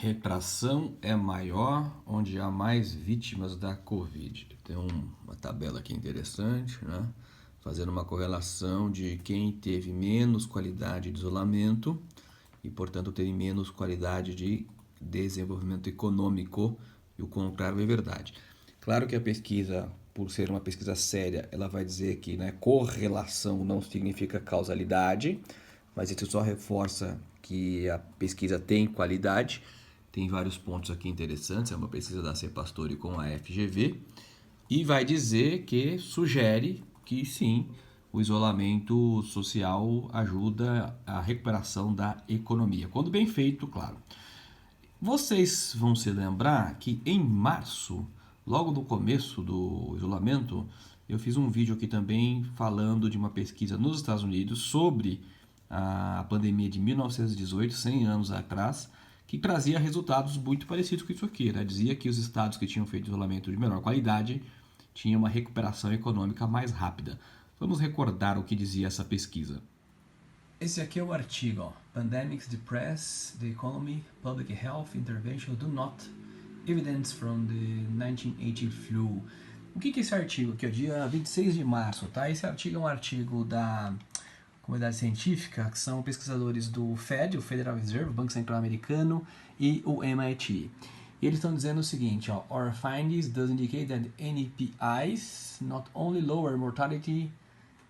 Retração é maior onde há mais vítimas da Covid. Tem uma tabela aqui interessante, né? Fazendo uma correlação de quem teve menos qualidade de isolamento e, portanto, teve menos qualidade de desenvolvimento econômico, e o contrário é verdade. Claro que a pesquisa, por ser uma pesquisa séria, ela vai dizer que, né, correlação não significa causalidade, mas isso só reforça que a pesquisa tem qualidade. Tem vários pontos aqui interessantes, é uma pesquisa da Cepastori com a FGV, e vai dizer que sugere que sim, o isolamento social ajuda a recuperação da economia. Quando bem feito, claro. Vocês vão se lembrar que em março, logo no começo do isolamento, eu fiz um vídeo aqui também falando de uma pesquisa nos Estados Unidos sobre a pandemia de 1918, 100 anos atrás, que trazia resultados muito parecidos com isso aqui, né? Dizia que os estados que tinham feito isolamento de menor qualidade tinham uma recuperação econômica mais rápida. Vamos recordar o que dizia essa pesquisa. Esse aqui é o artigo, ó. Pandemics depress the economy, public health intervention do not evidence from the 1980 flu. O que é esse artigo aqui? É o dia 26 de março, tá? Esse artigo é um artigo da comunidade científica, que são pesquisadores do Fed, o Federal Reserve, o Banco Central Americano, e o MIT. E eles estão dizendo o seguinte, ó, our findings does indicate that NPIs not only lower mortality,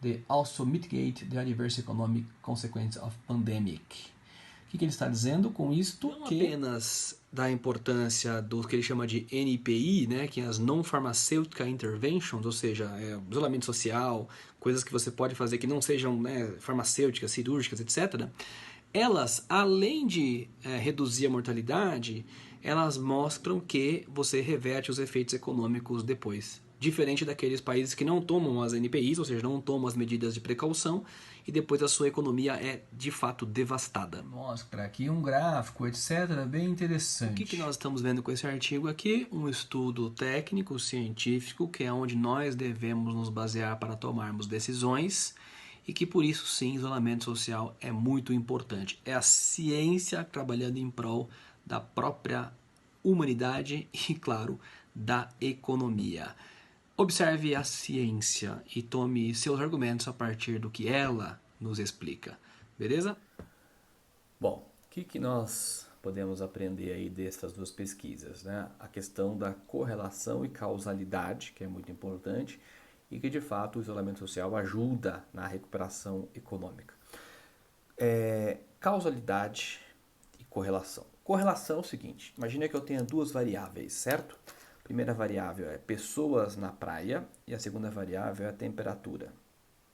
they also mitigate the adverse economic consequences of pandemic. O que ele está dizendo com isto? Não apenas da importância do que ele chama de NPI, né, que é as Non-Pharmaceutical Interventions, ou seja, isolamento social, coisas que você pode fazer que não sejam, né, farmacêuticas, cirúrgicas, etc. Elas, além de reduzir a mortalidade, elas mostram que você reverte os efeitos econômicos depois. Diferente daqueles países que não tomam as NPIs, ou seja, não tomam as medidas de precaução, e depois a sua economia é de fato devastada. Mostra aqui um gráfico, etc., bem interessante. O que nós estamos vendo com esse artigo aqui? Um estudo técnico, científico, que é onde nós devemos nos basear para tomarmos decisões, e que por isso sim, isolamento social é muito importante. É a ciência trabalhando em prol da própria humanidade e, claro, da economia. Observe a ciência e tome seus argumentos a partir do que ela nos explica. Beleza? Bom, o que nós podemos aprender aí dessas duas pesquisas, né? A questão da correlação e causalidade, que é muito importante, e que de fato o isolamento social ajuda na recuperação econômica. Causalidade e correlação. Correlação é o seguinte, imagina que eu tenha duas variáveis, certo? A primeira variável é pessoas na praia e a segunda variável é a temperatura.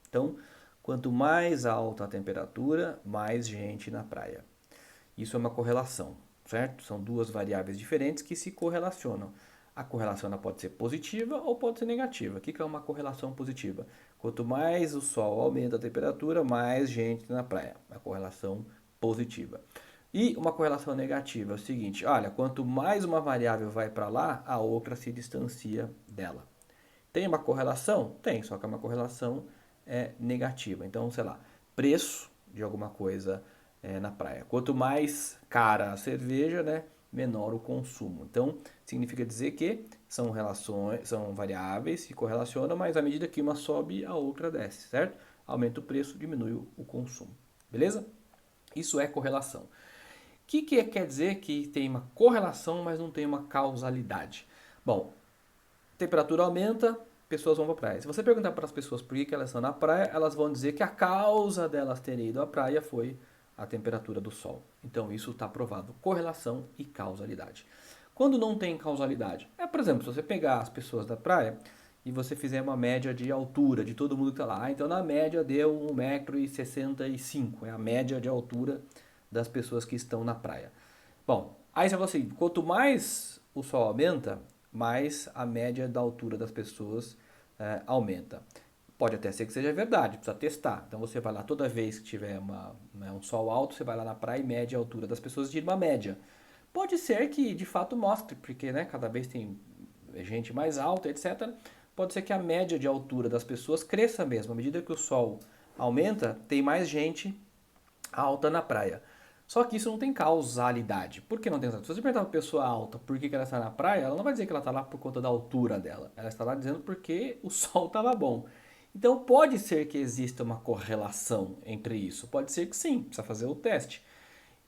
Então, quanto mais alta a temperatura, mais gente na praia. Isso é uma correlação, certo? São duas variáveis diferentes que se correlacionam. A correlação pode ser positiva ou pode ser negativa. O que é uma correlação positiva? Quanto mais o sol aumenta a temperatura, mais gente na praia. A correlação positiva. E uma correlação negativa é o seguinte, olha, quanto mais uma variável vai para lá, a outra se distancia dela. Tem uma correlação? Tem, só que é uma correlação negativa. Então, sei lá, preço de alguma coisa na praia. Quanto mais cara a cerveja, né, menor o consumo. Então, significa dizer que são relações, são variáveis, se correlacionam, mas à medida que uma sobe, a outra desce, certo? Aumenta o preço, diminui o consumo. Beleza? Isso é correlação. O que quer dizer que tem uma correlação, mas não tem uma causalidade? Bom, temperatura aumenta, pessoas vão para a praia. Se você perguntar para as pessoas por que elas estão na praia, elas vão dizer que a causa delas terem ido à praia foi a temperatura do sol. Então isso está provado, correlação e causalidade. Quando não tem causalidade, por exemplo, se você pegar as pessoas da praia e você fizer uma média de altura de todo mundo que está lá, então na média deu 1,65 m, é a média de altura das pessoas que estão na praia. Bom, aí você fala assim, quanto mais o sol aumenta, mais a média da altura das pessoas aumenta. Pode até ser que seja verdade, precisa testar. Então você vai lá toda vez que tiver um sol alto, você vai lá na praia e mede a altura das pessoas de uma média. Pode ser que de fato mostre, porque né, cada vez tem gente mais alta, etc. Pode ser que a média de altura das pessoas cresça mesmo. À medida que o sol aumenta, tem mais gente alta na praia. Só que isso não tem causalidade. Por que não tem causalidade? Se você perguntar para uma pessoa alta por que ela está na praia, ela não vai dizer que ela está lá por conta da altura dela. Ela está lá dizendo porque o sol estava bom. Então pode ser que exista uma correlação entre isso. Pode ser que sim, precisa fazer o teste.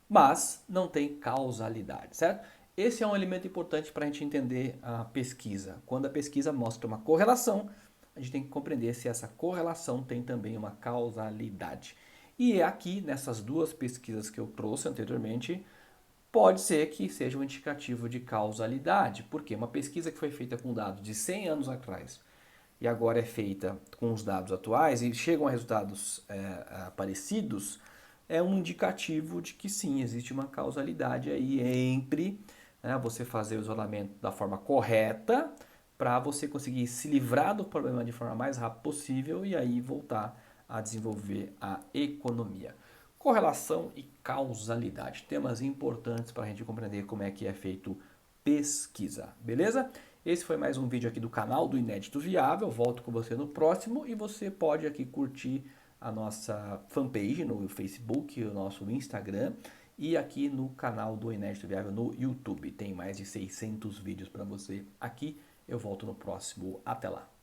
Mas não tem causalidade, certo? Esse é um elemento importante para a gente entender a pesquisa. Quando a pesquisa mostra uma correlação, a gente tem que compreender se essa correlação tem também uma causalidade. E é aqui, nessas duas pesquisas que eu trouxe anteriormente, pode ser que seja um indicativo de causalidade, porque uma pesquisa que foi feita com dados de 100 anos atrás e agora é feita com os dados atuais e chegam a resultados parecidos, é um indicativo de que sim, existe uma causalidade aí entre, né, você fazer o isolamento da forma correta para você conseguir se livrar do problema de forma mais rápida possível e aí voltar a desenvolver a economia. Correlação e causalidade, temas importantes para a gente compreender como é que é feito pesquisa, beleza? Esse foi mais um vídeo aqui do canal do Inédito Viável, volto com você no próximo e você pode aqui curtir a nossa fanpage no Facebook, o nosso Instagram e aqui no canal do Inédito Viável no YouTube. Tem mais de 600 vídeos para você aqui. Eu volto no próximo. Até lá!